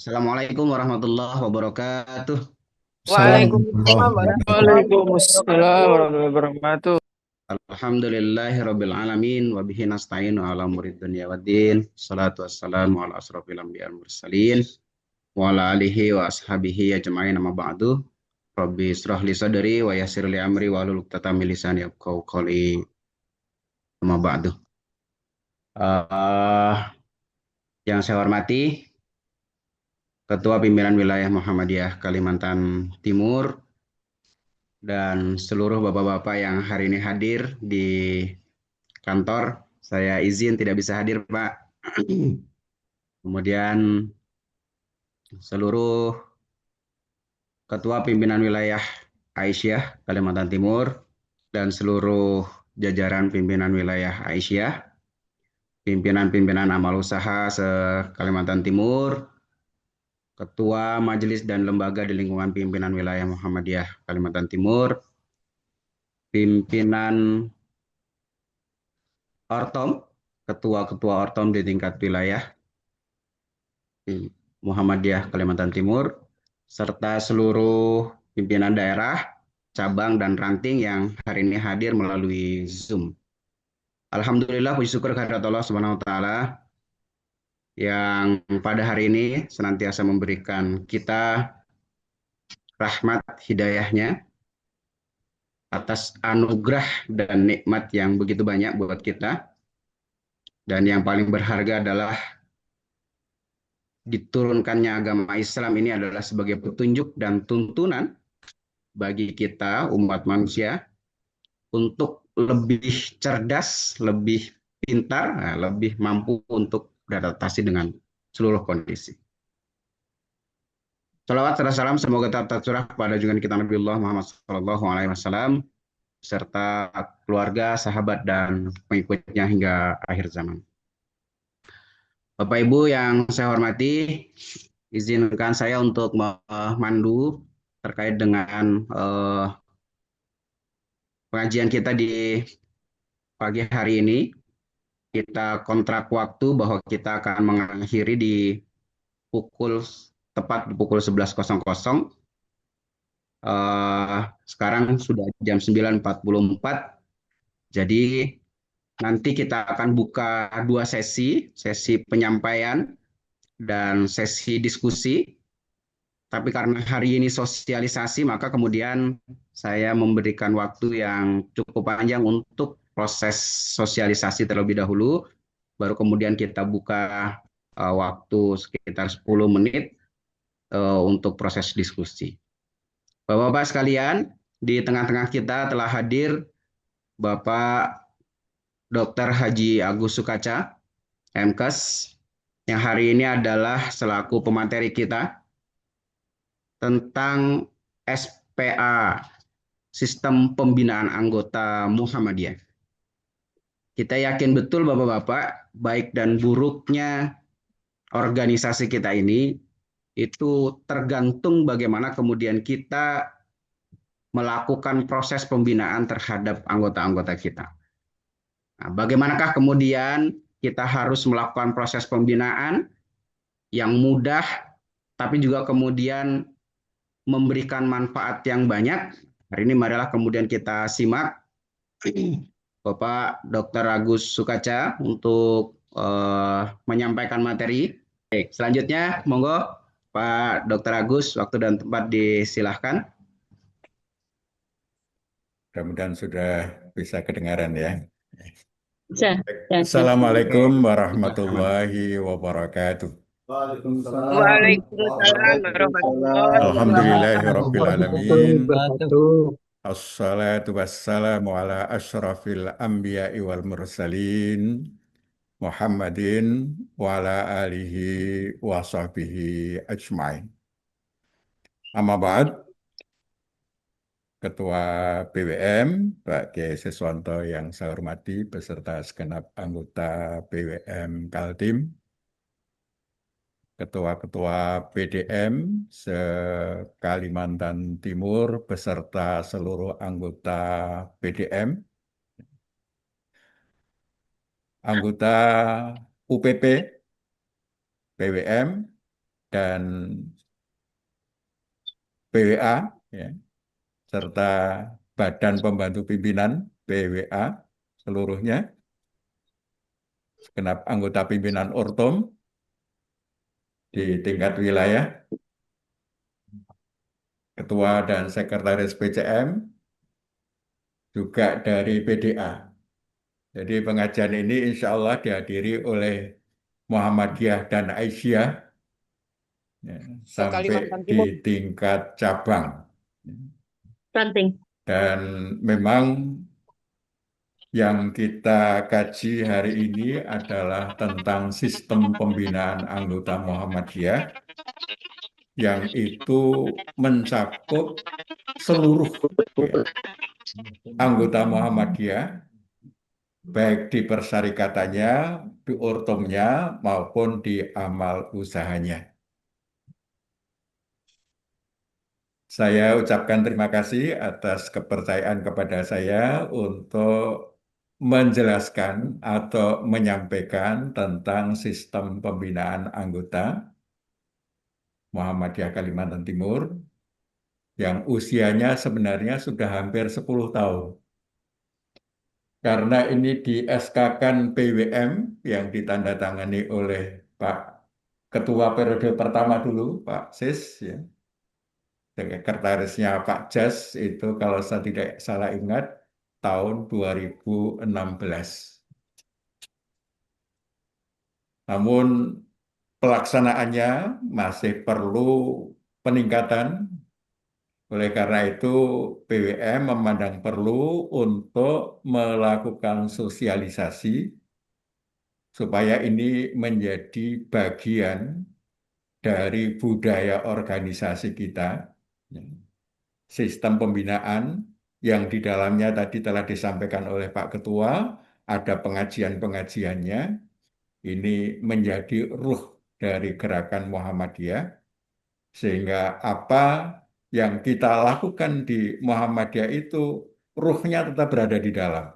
Assalamualaikum warahmatullahi wabarakatuh. Waalaikumsalam warahmatullahi Waalaikumsalam wabarakatuh. warahmatullahi wabarakatuh. Alhamdulillahi rabbil alamin wa bihi nasta'inu ala umurid dunya waddin. Salatu wassalamu ala asrofil anbiya'i wal mursalin wa ala alihi wa ashabihi ajma'in amma ba'du. Rabbi israh li sadri wa yassir li amri wa hlul 'uqdatam min lisani yafqahu qawli amma ba'du. Eh, yang saya hormati Ketua Pimpinan Wilayah Muhammadiyah Kalimantan Timur dan seluruh bapak-bapak yang hari ini hadir di kantor. Saya izin tidak bisa hadir, Pak. Kemudian seluruh ketua pimpinan wilayah Aisyah Kalimantan Timur dan seluruh jajaran pimpinan wilayah Aisyah, pimpinan-pimpinan amal usaha se-Kalimantan Timur, ketua majelis dan lembaga di lingkungan pimpinan wilayah Muhammadiyah Kalimantan Timur, pimpinan Ortom, ketua-ketua Ortom di tingkat wilayah Muhammadiyah Kalimantan Timur, serta seluruh pimpinan daerah, cabang, dan ranting yang hari ini hadir melalui Zoom. Alhamdulillah, puji syukur kehadirat Allah Subhanahu wa Ta'ala yang pada hari ini senantiasa memberikan kita rahmat hidayahnya atas anugerah dan nikmat yang begitu banyak buat kita. Dan yang paling berharga adalah diturunkannya agama Islam ini adalah sebagai petunjuk dan tuntunan bagi kita umat manusia untuk lebih cerdas, lebih pintar, lebih mampu untuk beradaptasi dengan seluruh kondisi. Salawat serta salam semoga tetap tercurah pada junjungan kita Nabiullah Muhammad SAW serta keluarga, sahabat, dan pengikutnya hingga akhir zaman. Bapak Ibu yang saya hormati, izinkan saya untuk memandu terkait dengan pengajian kita di pagi hari ini. Kita kontrak waktu bahwa kita akan mengakhiri di pukul tepat di pukul 11.00. Sekarang sudah jam 9.44. Jadi nanti kita akan buka dua sesi, sesi penyampaian dan sesi diskusi. Tapi karena hari ini sosialisasi, maka kemudian saya memberikan waktu yang cukup panjang untuk proses sosialisasi terlebih dahulu, baru kemudian kita buka waktu sekitar 10 menit untuk proses diskusi. Bapak-bapak sekalian, di tengah-tengah kita telah hadir Bapak Dr. Haji Agus Sukaca, MKes, yang hari ini adalah selaku pemateri kita tentang SPA, Sistem Pembinaan Anggota Muhammadiyah. Kita yakin betul Bapak-bapak, baik dan buruknya organisasi kita ini itu tergantung bagaimana kemudian kita melakukan proses pembinaan terhadap anggota-anggota kita. Nah, bagaimanakah kemudian kita harus melakukan proses pembinaan yang mudah, tapi juga kemudian memberikan manfaat yang banyak. Hari ini marilah kemudian kita simak Bapak Dr. Agus Sukaca untuk menyampaikan materi. Oke, selanjutnya, monggo Pak Dr. Agus, waktu dan tempat disilahkan. Mudah-mudahan sudah bisa kedengaran ya. Ya, ya, ya. Assalamualaikum warahmatullahi wabarakatuh. Waalaikumsalam warahmatullahi Alhamdulillahirabbil alamin. wabarakatuh. Assalatu wassalamu ala asyrafil anbiya'i wal mursalin Muhammadin wa ala alihi wa sahbihi ajmain. Amma ba'd, Ketua PWM, Pak Kiai Seswanto yang saya hormati, beserta segenap anggota PWM Kaltim, Ketua-Ketua PDM se-Kalimantan Timur, beserta seluruh anggota PDM, anggota UPP, PWM, dan PWA, ya, serta Badan Pembantu Pimpinan PWA seluruhnya, segenap anggota pimpinan Ortom di tingkat wilayah, Ketua dan Sekretaris PCM, juga dari PDA. Jadi pengajian ini insya Allah dihadiri oleh Muhammadiyah dan Aisyah, ya, sampai Kalimantan di Timur. tingkat cabang. Ranting. Dan memang yang kita kaji hari ini adalah tentang sistem pembinaan anggota Muhammadiyah yang itu mencakup seluruh, ya, anggota Muhammadiyah, baik di persyarikatannya, di ortomnya, maupun di amal usahanya. Saya ucapkan terima kasih atas kepercayaan kepada saya untuk menjelaskan atau menyampaikan tentang sistem pembinaan anggota Muhammadiyah Kalimantan Timur yang usianya sebenarnya sudah hampir 10 tahun. Karena ini di SK-kan PWM yang ditandatangani oleh Pak Ketua periode pertama dulu, Pak Sis, ya. Sekretarisnya Pak Jas itu kalau saya tidak salah ingat tahun 2016. Namun pelaksanaannya masih perlu peningkatan. Oleh karena itu PWM memandang perlu untuk melakukan sosialisasi supaya ini menjadi bagian dari budaya organisasi kita. Sistem pembinaan yang di dalamnya tadi telah disampaikan oleh Pak Ketua, ada pengajian-pengajiannya, ini menjadi ruh dari gerakan Muhammadiyah, sehingga apa yang kita lakukan di Muhammadiyah itu ruhnya tetap berada di dalam.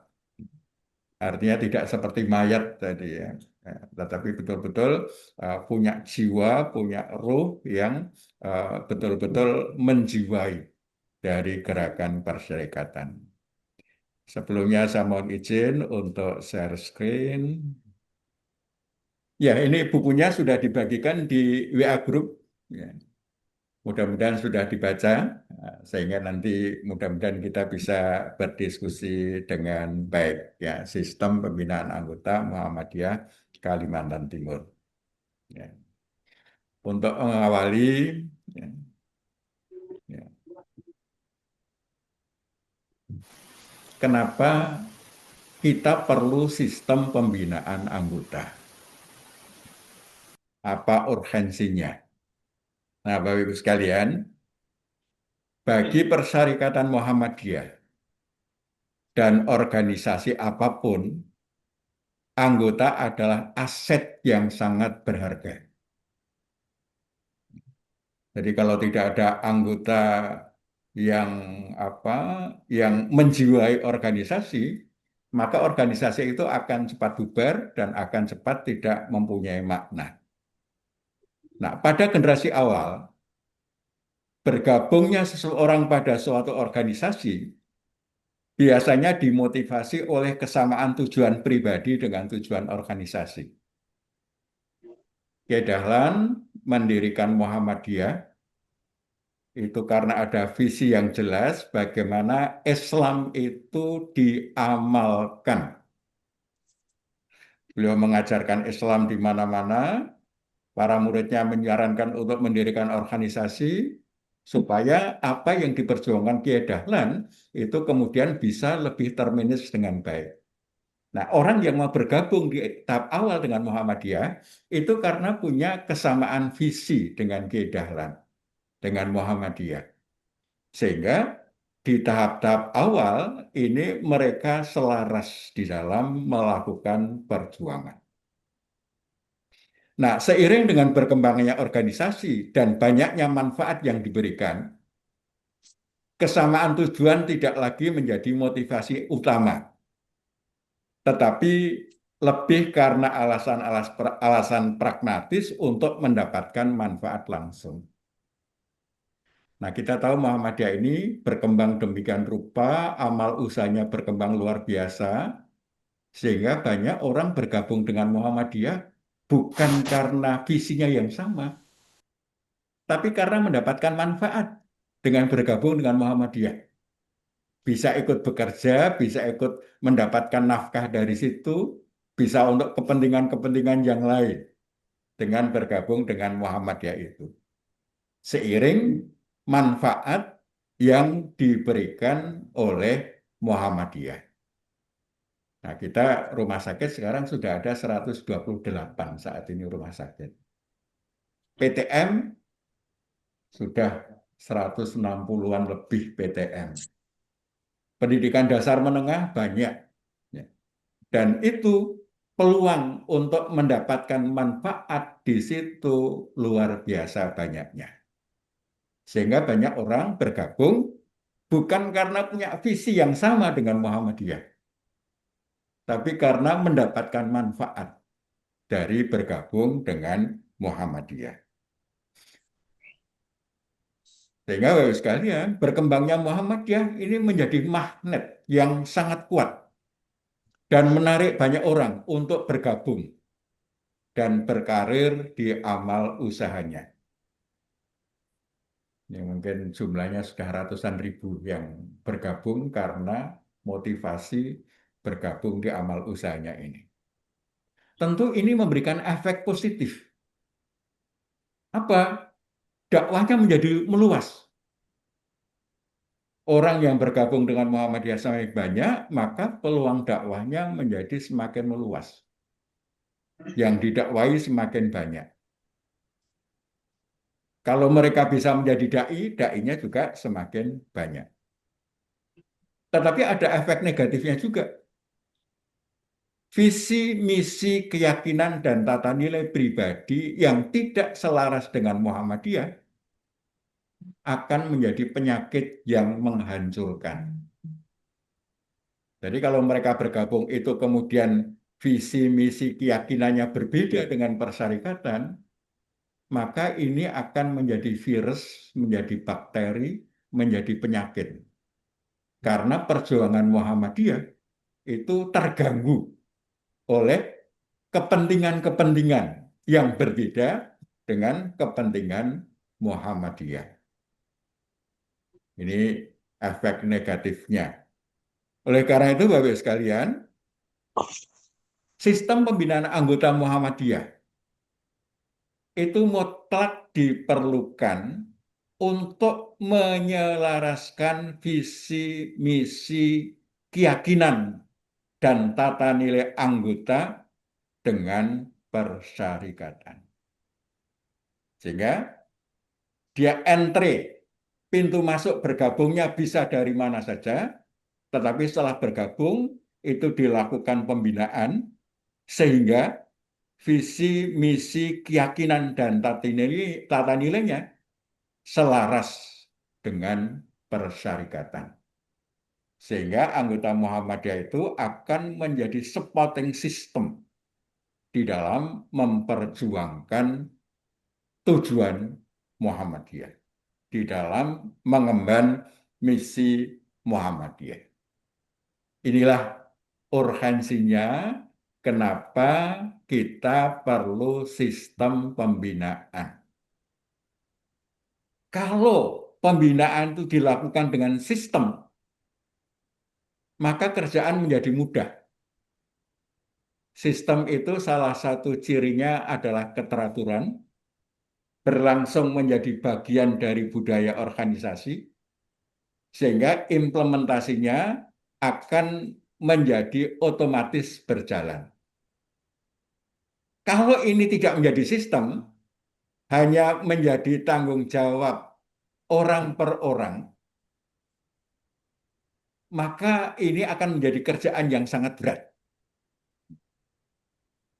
Artinya tidak seperti mayat tadi, ya. Tetapi betul-betul punya jiwa, punya ruh yang betul-betul menjiwai dari gerakan perserikatan. Sebelumnya saya mohon izin untuk share screen. Ya, ini bukunya sudah dibagikan di WA Group. Ya. Mudah-mudahan sudah dibaca, sehingga nanti mudah-mudahan kita bisa berdiskusi dengan baik. Ya, sistem pembinaan anggota Muhammadiyah Kalimantan Timur. Ya. Untuk mengawali, ya, ya. Kenapa kita perlu sistem pembinaan anggota? Apa urgensinya? Nah, Bapak Ibu sekalian, bagi Persyarikatan Muhammadiyah dan organisasi apapun, anggota adalah aset yang sangat berharga. Jadi kalau tidak ada anggota yang yang menjiwai organisasi, maka organisasi itu akan cepat bubar dan akan cepat tidak mempunyai makna. Nah, pada generasi awal, bergabungnya seseorang pada suatu organisasi biasanya dimotivasi oleh kesamaan tujuan pribadi dengan tujuan organisasi. Kiai Dahlan mendirikan Muhammadiyah itu karena ada visi yang jelas bagaimana Islam itu diamalkan. Beliau mengajarkan Islam di mana-mana, para muridnya menyarankan untuk mendirikan organisasi supaya apa yang diperjuangkan Kiai Dahlan itu kemudian bisa lebih termanage dengan baik. Nah, orang yang mau bergabung di tahap awal dengan Muhammadiyah itu karena punya kesamaan visi dengan Kiai Dahlan, dengan Muhammadiyah. Sehingga di tahap-tahap awal ini mereka selaras di dalam melakukan perjuangan. Nah, seiring dengan berkembangnya organisasi dan banyaknya manfaat yang diberikan, kesamaan tujuan tidak lagi menjadi motivasi utama. Tetapi lebih karena alasan pragmatis untuk mendapatkan manfaat langsung. Nah, kita tahu Muhammadiyah ini berkembang demikian rupa, amal usahanya berkembang luar biasa, sehingga banyak orang bergabung dengan Muhammadiyah bukan karena visinya yang sama, tapi karena mendapatkan manfaat dengan bergabung dengan Muhammadiyah. Bisa ikut bekerja, bisa ikut mendapatkan nafkah dari situ, bisa untuk kepentingan-kepentingan yang lain dengan bergabung dengan Muhammadiyah itu. Seiring manfaat yang diberikan oleh Muhammadiyah. Nah, kita rumah sakit sekarang sudah ada 128 saat ini rumah sakit. PTM sudah 160-an lebih PTM. Pendidikan dasar menengah banyak. Ya. Dan itu peluang untuk mendapatkan manfaat di situ luar biasa banyaknya. Sehingga banyak orang bergabung bukan karena punya visi yang sama dengan Muhammadiyah, tapi karena mendapatkan manfaat dari bergabung dengan Muhammadiyah. Sehingga Bapak sekalian, berkembangnya Muhammadiyah ini menjadi magnet yang sangat kuat dan menarik banyak orang untuk bergabung dan berkarir di amal usahanya. Yang mungkin jumlahnya sudah ratusan ribu yang bergabung karena motivasi bergabung di amal usahanya ini. Tentu ini memberikan efek positif. Apa? Dakwahnya menjadi meluas. Orang yang bergabung dengan Muhammadiyah semakin banyak, maka peluang dakwahnya menjadi semakin meluas. Yang didakwai semakin banyak. Kalau mereka bisa menjadi dai, dai-nya juga semakin banyak. Tetapi ada efek negatifnya juga. Visi, misi, keyakinan, dan tata nilai pribadi yang tidak selaras dengan Muhammadiyah akan menjadi penyakit yang menghancurkan. Jadi kalau mereka bergabung itu kemudian visi, misi, keyakinannya berbeda dengan persyarikatan, maka ini akan menjadi virus, menjadi bakteri, menjadi penyakit. Karena perjuangan Muhammadiyah itu terganggu oleh kepentingan-kepentingan yang berbeda dengan kepentingan Muhammadiyah. Ini efek negatifnya. Oleh karena itu, Bapak sekalian, sistem pembinaan anggota Muhammadiyah itu mutlak diperlukan untuk menyelaraskan visi, misi, keyakinan, dan tata nilai anggota dengan persyarikatan. Sehingga dia entry, pintu masuk bergabungnya bisa dari mana saja, tetapi setelah bergabung itu dilakukan pembinaan sehingga visi, misi, keyakinan, dan tata nilainya selaras dengan persyarikatan. Sehingga anggota Muhammadiyah itu akan menjadi supporting system di dalam memperjuangkan tujuan Muhammadiyah, di dalam mengemban misi Muhammadiyah. Inilah urgensinya kenapa kita perlu sistem pembinaan. Kalau pembinaan itu dilakukan dengan sistem, maka kerjaan menjadi mudah. Sistem itu salah satu cirinya adalah keteraturan, berlangsung menjadi bagian dari budaya organisasi, sehingga implementasinya akan menjadi otomatis berjalan. Kalau ini tidak menjadi sistem, hanya menjadi tanggung jawab orang per orang, maka ini akan menjadi kerjaan yang sangat berat.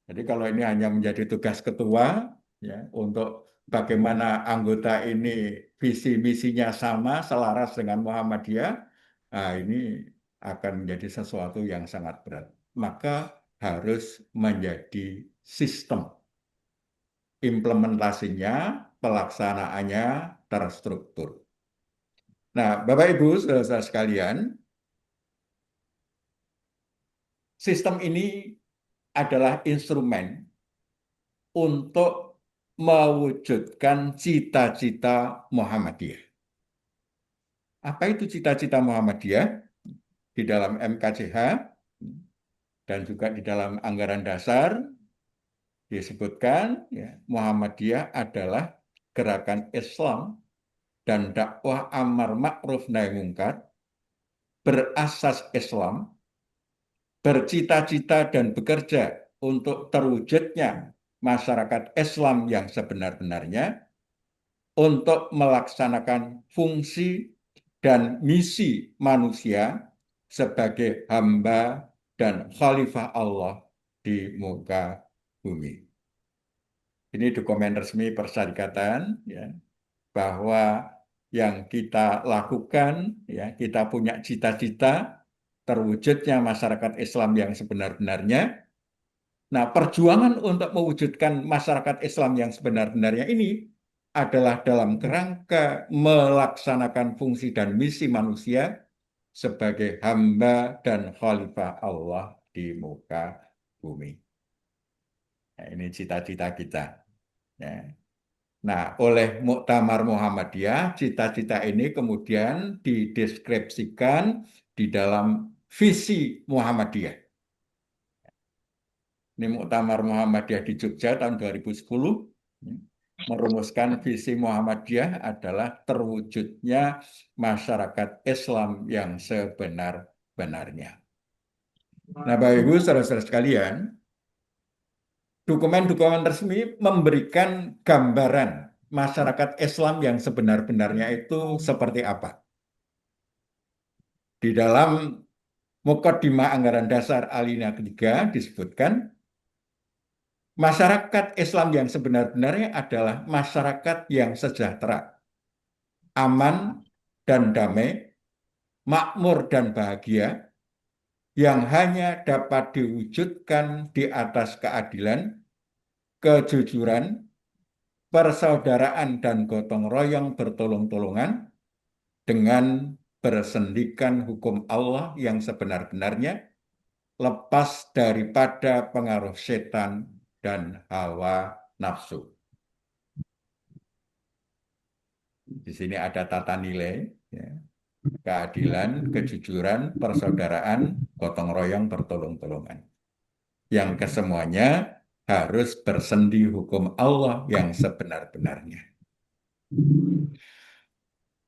Jadi kalau ini hanya menjadi tugas ketua, ya, untuk bagaimana anggota ini visi misinya sama, selaras dengan Muhammadiyah, nah ini akan menjadi sesuatu yang sangat berat. Maka harus menjadi sistem. Implementasinya, pelaksanaannya terstruktur. Nah, Bapak Ibu, saudara-saudara sekalian, sistem ini adalah instrumen untuk mewujudkan cita-cita Muhammadiyah. Apa itu cita-cita Muhammadiyah? Di dalam MKCH dan juga di dalam anggaran dasar disebutkan ya, Muhammadiyah adalah gerakan Islam dan dakwah amar ma'ruf nahi mungkar berasas Islam, bercita-cita dan bekerja untuk terwujudnya masyarakat Islam yang sebenar-benarnya, untuk melaksanakan fungsi dan misi manusia sebagai hamba dan khalifah Allah di muka bumi. Ini dokumen resmi persyarikatan ya, bahwa yang kita lakukan ya, kita punya cita-cita terwujudnya masyarakat Islam yang sebenar-benarnya. Nah, perjuangan untuk mewujudkan masyarakat Islam yang sebenar-benarnya ini adalah dalam kerangka melaksanakan fungsi dan misi manusia sebagai hamba dan khalifah Allah di muka bumi. Nah, ini cita-cita kita. Ya. Nah, oleh Muktamar Muhammadiyah, cita-cita ini kemudian dideskripsikan di dalam visi Muhammadiyah. Ini Muktamar Muhammadiyah di Jogja tahun 2010 merumuskan visi Muhammadiyah adalah terwujudnya masyarakat Islam yang sebenar-benarnya. Nah, Bapak Ibu, saudara-saudara sekalian, dokumen-dokumen resmi memberikan gambaran masyarakat Islam yang sebenar-benarnya itu seperti apa. Di dalam Muqaddimah Anggaran Dasar alinea ketiga disebutkan masyarakat Islam yang sebenar-benarnya adalah masyarakat yang sejahtera, aman dan damai, makmur dan bahagia, yang hanya dapat diwujudkan di atas keadilan, kejujuran, persaudaraan dan gotong royong bertolong-tolongan dengan bersendikan hukum Allah yang sebenar-benarnya, lepas daripada pengaruh setan dan hawa nafsu. Di sini ada tata nilai, ya, keadilan, kejujuran, persaudaraan, gotong royong, bertolong-tolongan. Yang kesemuanya harus bersendi hukum Allah yang sebenar-benarnya.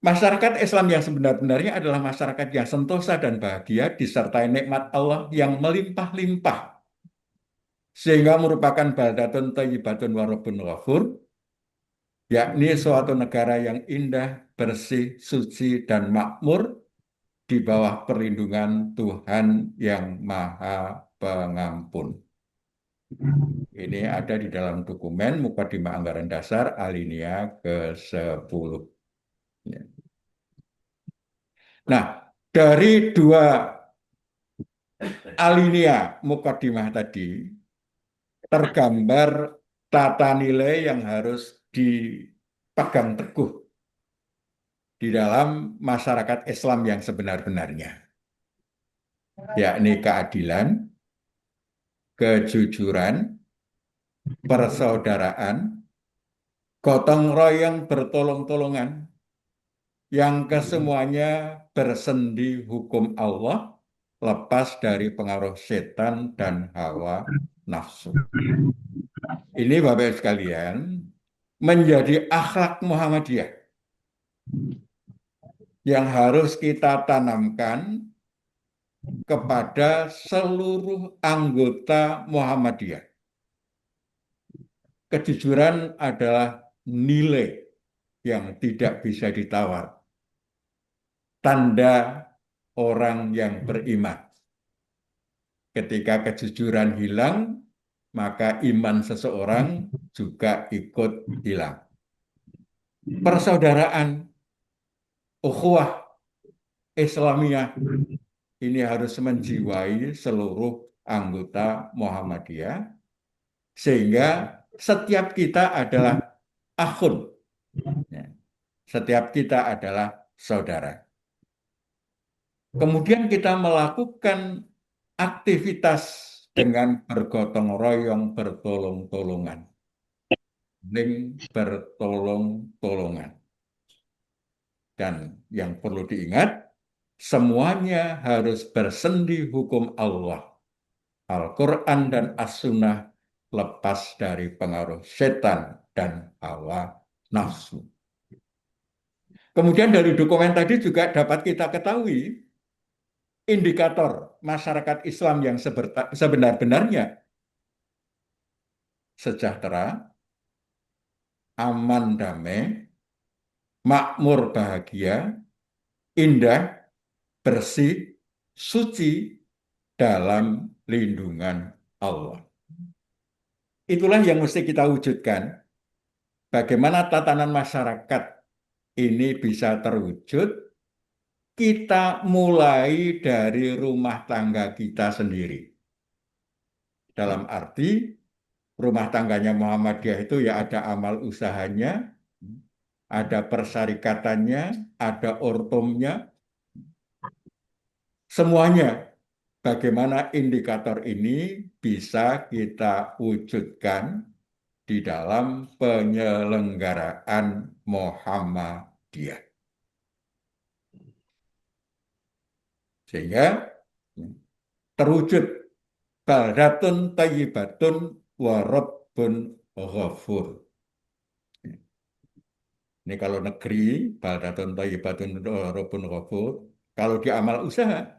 Masyarakat Islam yang sebenar-benarnya adalah masyarakat yang sentosa dan bahagia disertai nikmat Allah yang melimpah-limpah, sehingga merupakan baldatun thayyibatun wa rabbun ghafur, yakni suatu negara yang indah, bersih, suci, dan makmur di bawah perlindungan Tuhan yang Maha Pengampun. Ini ada di dalam dokumen Muqaddimah Anggaran Dasar alinea ke-10. Ya. Nah, dari dua alinea Muqaddimah tadi tergambar tata nilai yang harus dipegang teguh di dalam masyarakat Islam yang sebenar-benarnya, yakni keadilan, kejujuran, persaudaraan, gotong royong bertolong-tolongan, yang kesemuanya bersendi hukum Allah, lepas dari pengaruh setan dan hawa nafsu. Ini Bapak Ibu sekalian, menjadi akhlak Muhammadiyah yang harus kita tanamkan kepada seluruh anggota Muhammadiyah. Kejujuran adalah nilai yang tidak bisa ditawar. Tanda orang yang beriman. Ketika kejujuran hilang, maka iman seseorang juga ikut hilang. Persaudaraan, ukhuwah Islamiyah, ini harus menjiwai seluruh anggota Muhammadiyah, sehingga setiap kita adalah akhun, ya. Setiap kita adalah saudara. Kemudian kita melakukan aktivitas dengan bergotong royong, bertolong-tolongan, bertolong-tolongan. Dan yang perlu diingat, semuanya harus bersendi hukum Allah, Al-Quran dan As-Sunnah, lepas dari pengaruh setan dan hawa nafsu. Kemudian dari dokumen tadi juga dapat kita ketahui indikator masyarakat Islam yang sebenar-benarnya sejahtera, aman damai, makmur bahagia, indah, bersih, suci dalam lindungan Allah. Itulah yang mesti kita wujudkan. Bagaimana tatanan masyarakat ini bisa terwujud? Kita mulai dari rumah tangga kita sendiri. Dalam arti rumah tangganya Muhammadiyah itu ya ada amal usahanya, ada persyarikatannya, ada ortomnya, semuanya. Bagaimana indikator ini bisa kita wujudkan di dalam penyelenggaraan Muhammadiyah. Sehingga terwujud baldatun thayyibatun wa rabbun ghafur. Ini kalau negeri, baldatun thayyibatun wa rabbun ghafur. Kalau di amal usaha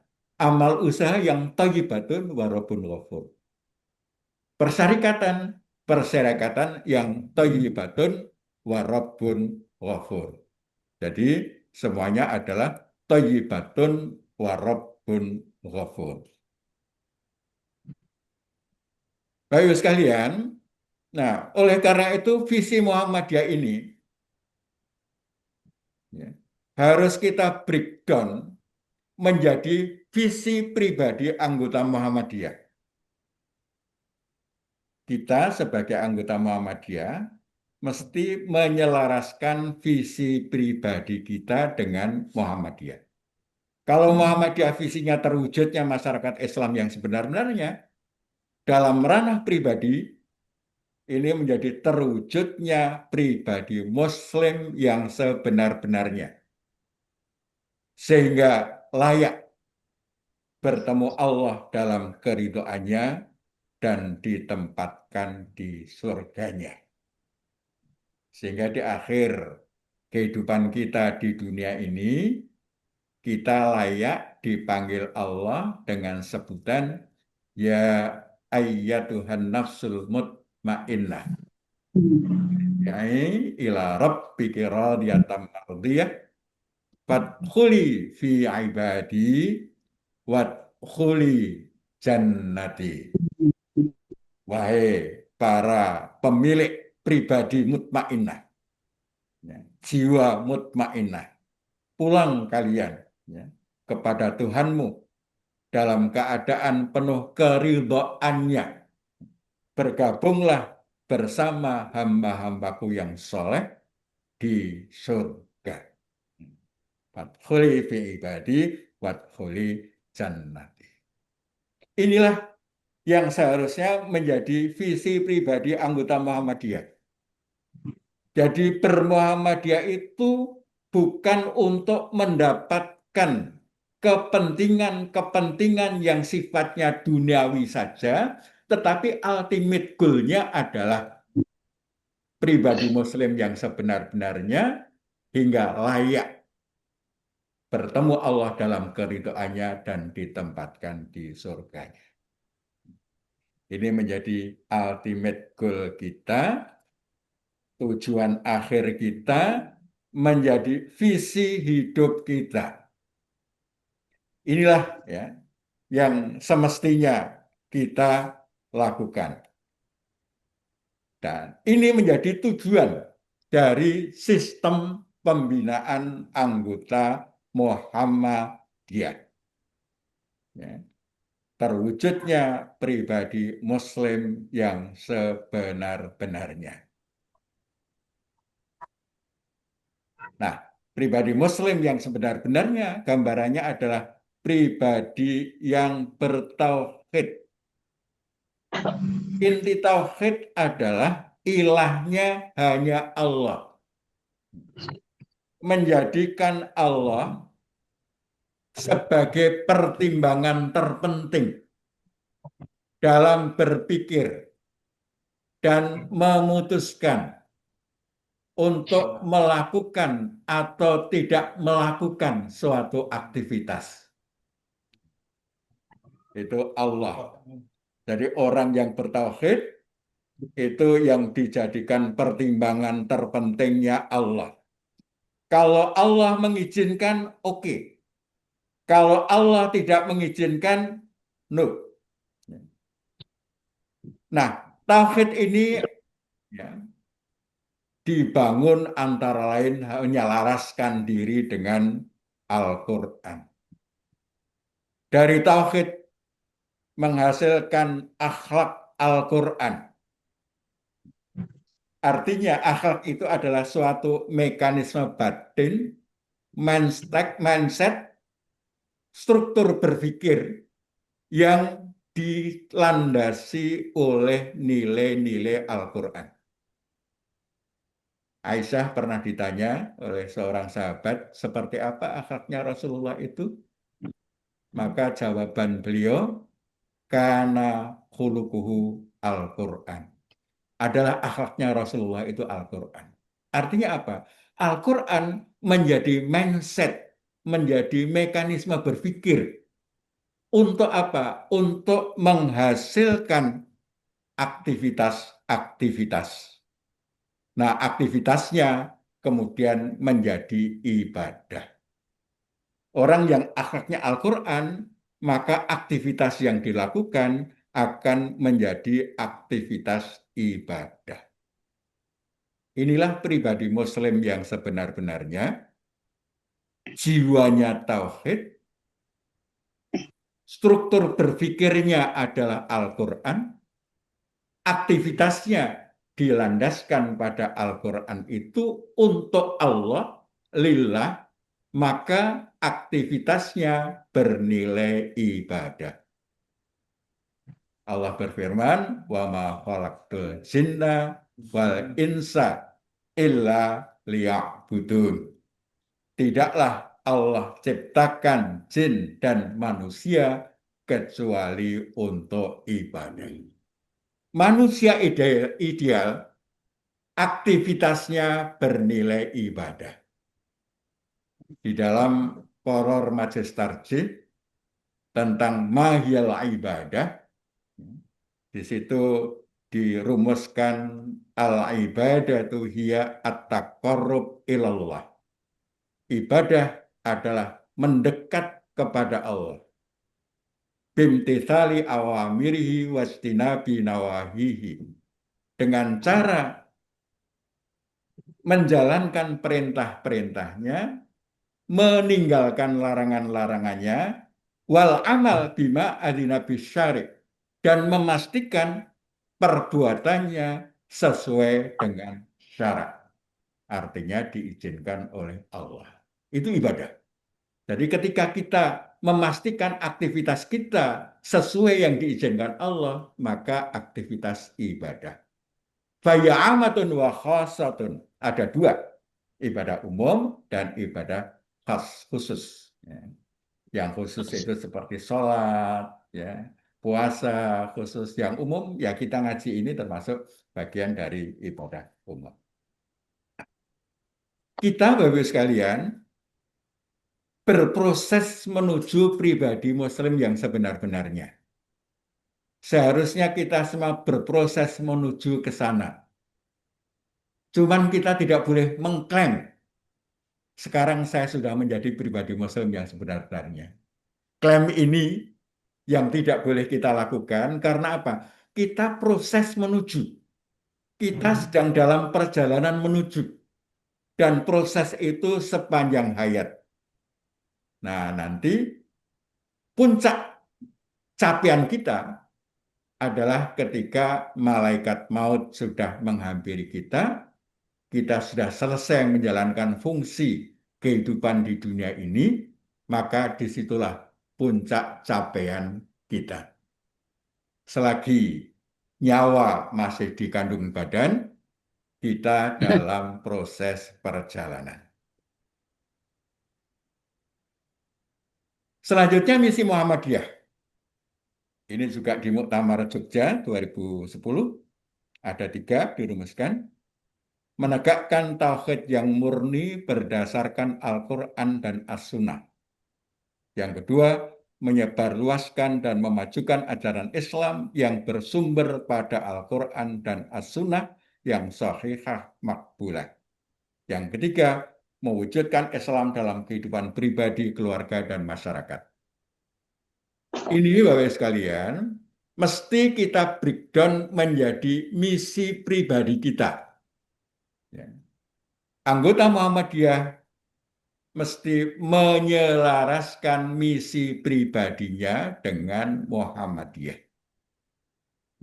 yang thayyibatun wa rabbun ghafur. Persyarikatan yang thayyibatun wa rabbun ghafur. Jadi semuanya adalah thayyibatun wa rabbun ghafur. Baik sekalian, nah oleh karena itu visi Muhammadiyah ini ya, harus kita breakdown menjadi visi pribadi anggota Muhammadiyah. Kita sebagai anggota Muhammadiyah mesti menyelaraskan visi pribadi kita dengan Muhammadiyah. Kalau Muhammadiyah visinya terwujudnya masyarakat Islam yang sebenar-benarnya, dalam ranah pribadi, ini menjadi terwujudnya pribadi Muslim yang sebenar-benarnya. Sehingga layak bertemu Allah dalam keridhoannya dan ditempatkan di surganya. Sehingga di akhir kehidupan kita di dunia ini, kita layak dipanggil Allah dengan sebutan ya ayyatuhan nafsul mutmainnah. Yai ila rabbiki radiyatan mardiyah fadkhuli fi ibadi wadkhuli jannati. Wahai para pemilik pribadi mutmainnah, ya, jiwa mutmainnah, pulang kalian ya, kepada Tuhanmu dalam keadaan penuh keridhoannya. Bergabunglah bersama hamba-hambaku yang soleh di surga. Wadkhuli fi ibadi wadkhuli jannati. Inilah yang seharusnya menjadi visi pribadi anggota Muhammadiyah. Jadi bermuhammadiyah itu bukan untuk mendapatkan kepentingan-kepentingan yang sifatnya duniawi saja, tetapi ultimate goal-nya adalah pribadi Muslim yang sebenar-benarnya hingga layak bertemu Allah dalam keridhoannya dan ditempatkan di surganya. Ini menjadi ultimate goal kita, tujuan akhir kita, menjadi visi hidup kita. Inilah ya yang semestinya kita lakukan. Dan ini menjadi tujuan dari sistem pembinaan anggota Muhammadiyah. Ya. terwujudnya pribadi Muslim yang sebenar-benarnya. Nah, pribadi Muslim yang sebenar-benarnya gambarannya adalah pribadi yang bertauhid. Inti tauhid adalah ilahnya hanya Allah. Menjadikan Allah sebagai pertimbangan terpenting dalam berpikir dan memutuskan untuk melakukan atau tidak melakukan suatu aktivitas. Itu Allah. Jadi orang yang bertauhid itu yang dijadikan pertimbangan terpentingnya Allah. Kalau Allah mengizinkan, oke. Kalau Allah tidak mengizinkan, no. Nah, tauhid ini ya, dibangun antara lain menyelaraskan diri dengan Al-Quran. Dari tauhid menghasilkan akhlak Al-Quran. Artinya akhlak itu adalah suatu mekanisme batin, mindset, struktur berpikir yang dilandasi oleh nilai-nilai Al-Quran. Aisyah pernah ditanya oleh seorang sahabat, seperti apa akhlaknya Rasulullah itu? Maka jawaban beliau, kana khuluquhu Al-Quran. Adalah akhlaknya Rasulullah itu Al-Quran. Artinya apa? Al-Quran menjadi mindset, menjadi mekanisme berpikir. Untuk apa? Untuk menghasilkan aktivitas-aktivitas. Nah, aktivitasnya kemudian menjadi ibadah. Orang yang akhlaknya Al-Quran, maka aktivitas yang dilakukan akan menjadi aktivitas ibadah. Inilah pribadi Muslim yang sebenar-benarnya, jiwanya tauhid, struktur berpikirnya adalah Al-Quran, aktivitasnya dilandaskan pada Al-Quran itu untuk Allah, lillah, maka aktivitasnya bernilai ibadah. Allah berfirman, wa ma khalaqtul jinna wal insa illa liya'budun. Tidaklah Allah ciptakan jin dan manusia kecuali untuk ibadah. Manusia ideal aktivitasnya bernilai ibadah. Di dalam Qoror Majestarji tentang mahiyal ibadah, di situ dirumuskan al-ibadatu hiya at-taqarrub ilallah. Ibadah adalah mendekat kepada Allah. Bimtithali awamirihi wastinabi nawahihi. Dengan cara menjalankan perintah-perintahnya, meninggalkan larangan-larangannya, wal amal bima adina bisyari, dan memastikan perbuatannya sesuai dengan syarat. Artinya diizinkan oleh Allah. Itu ibadah. Jadi ketika kita memastikan aktivitas kita sesuai yang diizinkan Allah, maka aktivitas ibadah. Faya'amatun wa khasatun. Ada dua, ibadah umum dan ibadah khas, khusus. Yang khusus itu seperti sholat, ya, puasa khusus. Yang umum, ya kita ngaji ini termasuk bagian dari ibadah umum. Kita, Bapak-Ibu sekalian, berproses menuju pribadi Muslim yang sebenar-benarnya. Seharusnya kita semua berproses menuju ke sana. Cuman kita tidak boleh mengklaim, sekarang saya sudah menjadi pribadi Muslim yang sebenar-benarnya. Klaim ini yang tidak boleh kita lakukan, karena apa? Kita proses menuju. Kita sedang dalam perjalanan menuju. Dan proses itu sepanjang hayat. Nah, nanti puncak capaian kita adalah ketika malaikat maut sudah menghampiri kita sudah selesai menjalankan fungsi kehidupan di dunia ini, maka disitulah puncak capaian kita. Selagi nyawa masih di kandung badan, kita dalam proses perjalanan. Selanjutnya misi Muhammadiyah. Ini juga di Muktamar Jogja 2010. Ada 3 dirumuskan. Menegakkan tauhid yang murni berdasarkan Al-Quran dan As-Sunnah. Yang kedua, menyebarluaskan dan memajukan ajaran Islam yang bersumber pada Al-Quran dan As-Sunnah yang sahihah makbulah. Yang ketiga, mewujudkan Islam dalam kehidupan pribadi, keluarga, dan masyarakat. Ini Bapak sekalian, mesti kita breakdown menjadi misi pribadi kita. Ya. Anggota Muhammadiyah mesti menyelaraskan misi pribadinya dengan Muhammadiyah.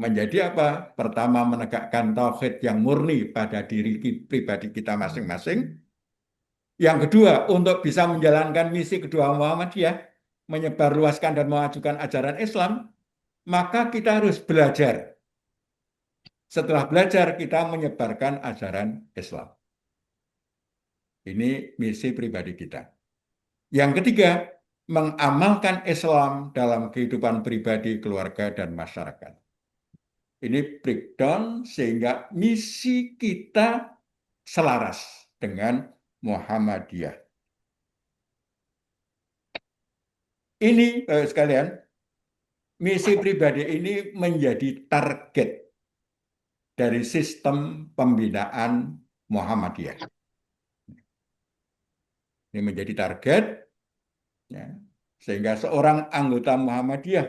Menjadi apa? Pertama, menegakkan tauhid yang murni pada diri pribadi kita masing-masing. Yang kedua, untuk bisa menjalankan misi kedua Muhammadiyah, menyebarluaskan dan memajukan ajaran Islam, maka kita harus belajar. Setelah belajar, kita menyebarkan ajaran Islam. Ini misi pribadi kita. Yang ketiga, mengamalkan Islam dalam kehidupan pribadi, keluarga, dan masyarakat. Ini breakdown sehingga misi kita selaras dengan Muhammadiyah. Ini, sekalian, misi pribadi ini menjadi target dari sistem pembinaan Muhammadiyah. Ini menjadi target, ya, sehingga seorang anggota Muhammadiyah,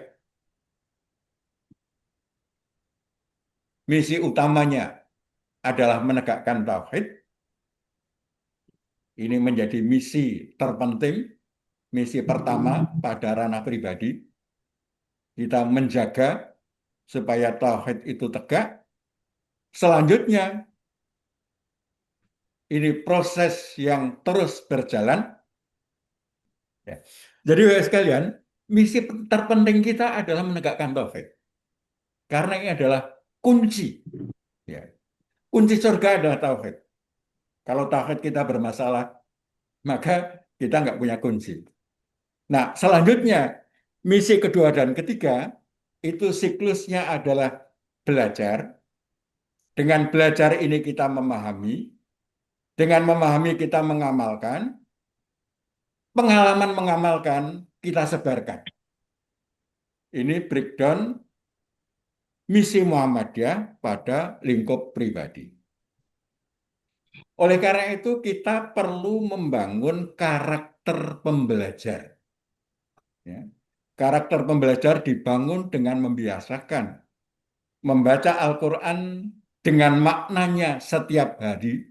misi utamanya adalah menegakkan tauhid. Ini menjadi misi terpenting, misi pertama pada ranah pribadi. Kita menjaga supaya tauhid itu tegak. Selanjutnya, ini proses yang terus berjalan. Ya. Jadi Bapak sekalian, misi terpenting kita adalah menegakkan tauhid. Karena ini adalah kunci. Ya. Kunci surga adalah tauhid. Kalau tauhid kita bermasalah, maka kita nggak punya kunci. Nah, selanjutnya, misi kedua dan ketiga, itu siklusnya adalah belajar. Dengan belajar ini kita memahami. Dengan memahami kita mengamalkan. Pengalaman mengamalkan kita sebarkan. Ini breakdown misi Muhammadiyah pada lingkup pribadi. Oleh karena itu kita perlu membangun karakter pembelajar. Ya. Karakter pembelajar dibangun dengan membiasakan membaca Al-Quran dengan maknanya setiap hari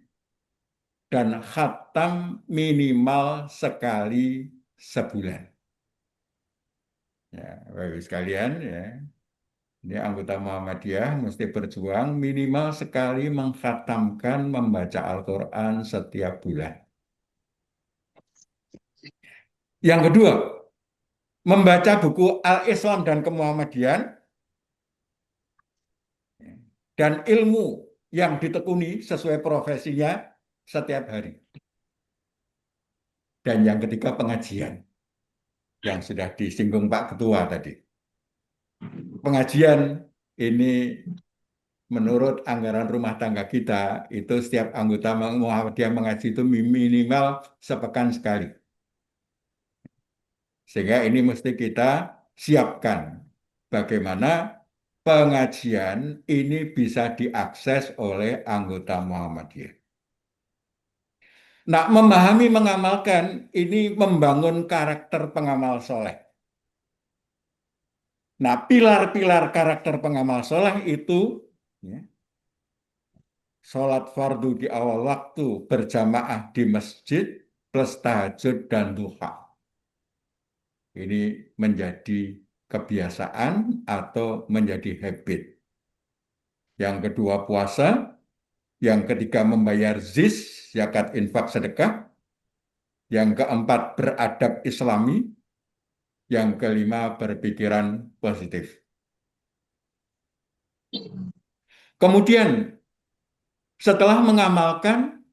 dan khatam minimal sekali sebulan. Ya, Bapak sekalian, ya. Ini anggota Muhammadiyah mesti berjuang minimal sekali mengkhatamkan membaca Al-Quran setiap bulan. Yang kedua, membaca buku Al-Islam dan Kemuhammadian dan ilmu yang ditekuni sesuai profesinya setiap hari. Dan yang ketiga, pengajian yang sudah disinggung Pak Ketua tadi. Pengajian ini menurut anggaran rumah tangga kita, itu setiap anggota Muhammadiyah mengaji itu minimal sepekan sekali. Sehingga ini mesti kita siapkan bagaimana pengajian ini bisa diakses oleh anggota Muhammadiyah. Nah, memahami mengamalkan ini membangun karakter pengamal soleh. Nah, pilar-pilar karakter pengamal soleh itu ya, sholat fardu di awal waktu berjamaah di masjid plus tahajud dan duha. Ini menjadi kebiasaan atau menjadi habit. Yang kedua puasa, yang ketiga membayar zakat, infak, sedekah, yang keempat beradab Islami, yang kelima berpikiran positif. Kemudian setelah mengamalkan,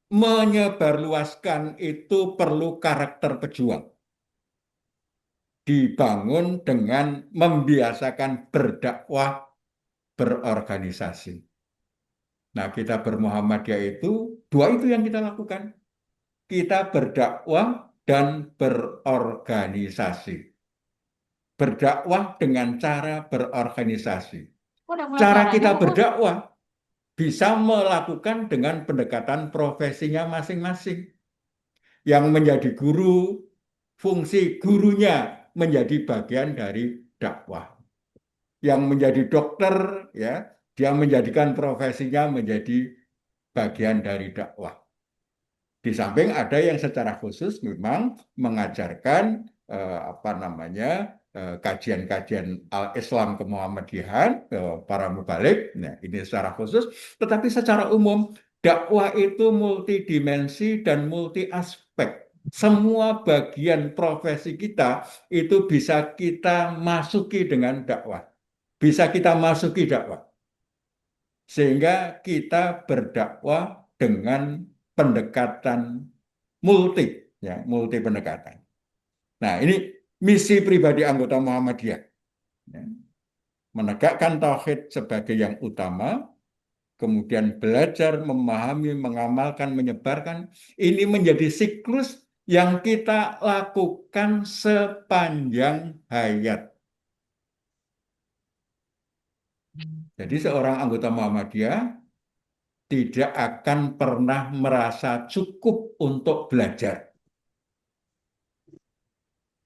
menyebarluaskan itu perlu karakter pejuang. Dibangun dengan membiasakan berdakwah, berorganisasi. Nah, kita bermuhammadiyah itu, dua itu yang kita lakukan. Kita berdakwah dan berorganisasi. Berdakwah dengan cara berorganisasi. Cara kita berdakwah bisa melakukan dengan pendekatan profesinya masing-masing. Yang menjadi guru, fungsi gurunya menjadi bagian dari dakwah. Yang menjadi dokter, ya, dia menjadikan profesinya menjadi bagian dari dakwah. Di samping ada yang secara khusus memang mengajarkan kajian-kajian Al-Islam kemuhammadiyahan, para mubalik. Nah, ini secara khusus, tetapi secara umum dakwah itu multidimensi dan multi aspek. Semua bagian profesi kita itu bisa kita masuki dengan dakwah. Bisa kita masuki dakwah. Sehingga kita berdakwah dengan pendekatan multi, ya, multi pendekatan. Nah, ini misi pribadi anggota Muhammadiyah. Ya. Menegakkan tauhid sebagai yang utama, kemudian belajar, memahami, mengamalkan, menyebarkan. Ini menjadi siklus yang kita lakukan sepanjang hayat. Jadi seorang anggota Muhammadiyah tidak akan pernah merasa cukup untuk belajar.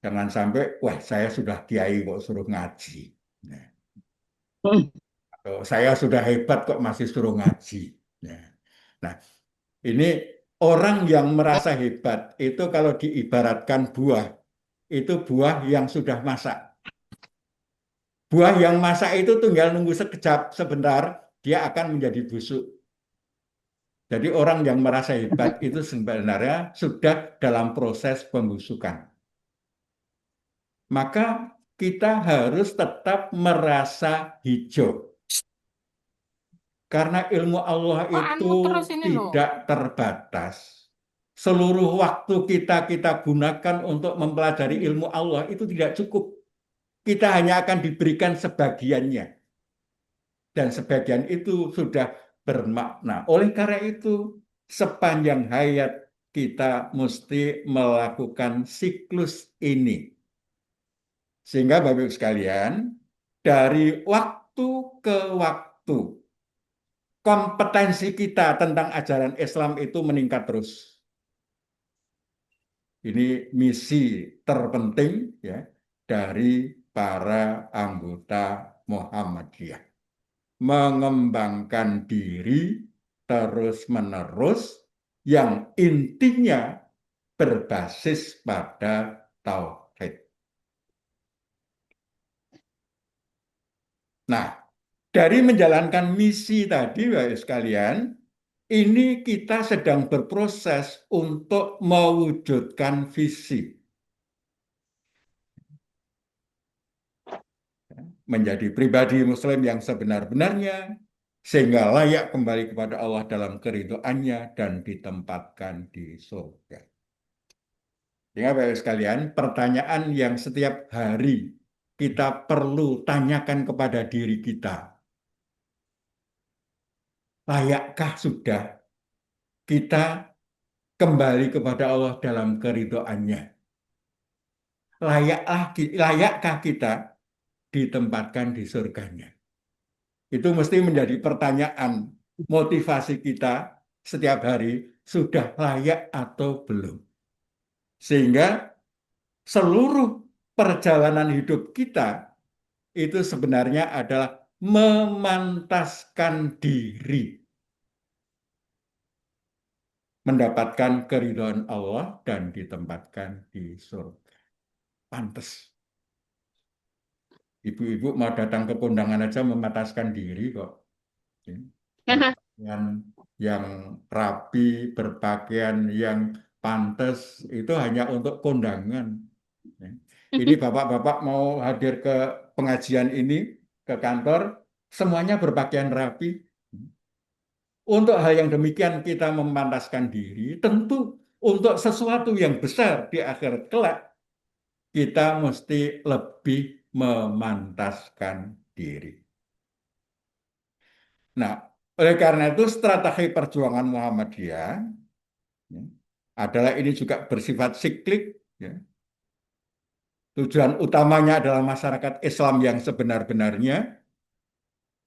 Jangan sampai, wah saya sudah kiai kok suruh ngaji. Nah, saya sudah hebat kok masih suruh ngaji. Nah, ini orang yang merasa hebat itu kalau diibaratkan buah, itu buah yang sudah masak. Buah yang masak itu tinggal nunggu sekejap, sebentar, dia akan menjadi busuk. Jadi orang yang merasa hebat itu sebenarnya sudah dalam proses pembusukan. Maka kita harus tetap merasa hijau. Karena ilmu Allah itu tidak terbatas. Seluruh waktu kita gunakan untuk mempelajari ilmu Allah itu tidak cukup. Kita hanya akan diberikan sebagiannya. Dan sebagian itu sudah bermakna. Oleh karena itu, sepanjang hayat kita mesti melakukan siklus ini. Sehingga Bapak Ibu sekalian, dari waktu ke waktu, kompetensi kita tentang ajaran Islam itu meningkat terus. Ini misi terpenting, ya, dari para anggota Muhammadiyah. Mengembangkan diri terus-menerus yang intinya berbasis pada tauhid. Nah, dari menjalankan misi tadi, Bapak sekalian, ini kita sedang berproses untuk mewujudkan visi. Menjadi pribadi Muslim yang sebenar-benarnya, sehingga layak kembali kepada Allah dalam keridhoannya dan ditempatkan di surga. Sehingga Bapak sekalian, pertanyaan yang setiap hari kita perlu tanyakan kepada diri kita. Layakkah sudah kita kembali kepada Allah dalam keridhoannya? Layakkah kita ditempatkan di surganya? Itu mesti menjadi pertanyaan motivasi kita setiap hari, sudah layak atau belum. Sehingga seluruh perjalanan hidup kita itu sebenarnya adalah memantaskan diri mendapatkan keridhaan Allah dan ditempatkan di surga. Pantas. Ibu-ibu mau datang ke kondangan aja memataskan diri kok. Yang rapi, berpakaian yang pantas itu hanya untuk kondangan. Ini bapak-bapak mau hadir ke pengajian ini, ke kantor, semuanya berpakaian rapi. Untuk hal yang demikian kita memantaskan diri, tentu untuk sesuatu yang besar di akhirat kelak, kita mesti lebih memantaskan diri. Nah, oleh karena itu strategi perjuangan Muhammadiyah adalah ini juga bersifat siklik. Tujuan utamanya adalah masyarakat Islam yang sebenar-benarnya,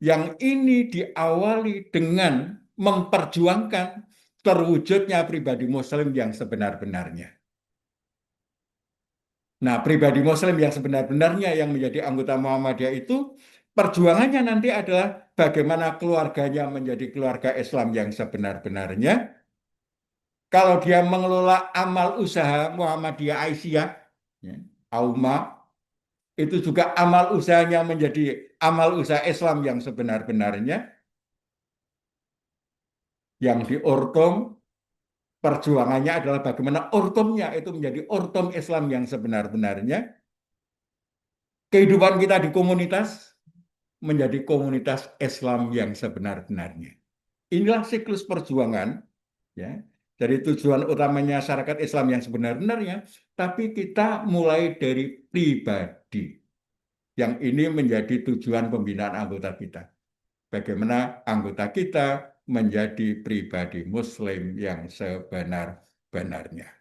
yang ini diawali dengan memperjuangkan terwujudnya pribadi Muslim yang sebenar-benarnya. Nah, pribadi Muslim yang sebenar-benarnya yang menjadi anggota Muhammadiyah itu perjuangannya nanti adalah bagaimana keluarganya menjadi keluarga Islam yang sebenar-benarnya. Kalau dia mengelola amal usaha Muhammadiyah Aisyah, Auma, itu juga amal usahanya menjadi amal usaha Islam yang sebenar-benarnya. Yang di Ortom, perjuangannya adalah bagaimana Ortomnya itu menjadi Ortom Islam yang sebenar-benarnya. Kehidupan kita di komunitas menjadi komunitas Islam yang sebenar-benarnya. Inilah siklus perjuangan, ya. Dari tujuan utamanya masyarakat Islam yang sebenar-benarnya, tapi kita mulai dari pribadi. Yang ini menjadi tujuan pembinaan anggota kita. Bagaimana anggota kita menjadi pribadi Muslim yang sebenar-benarnya.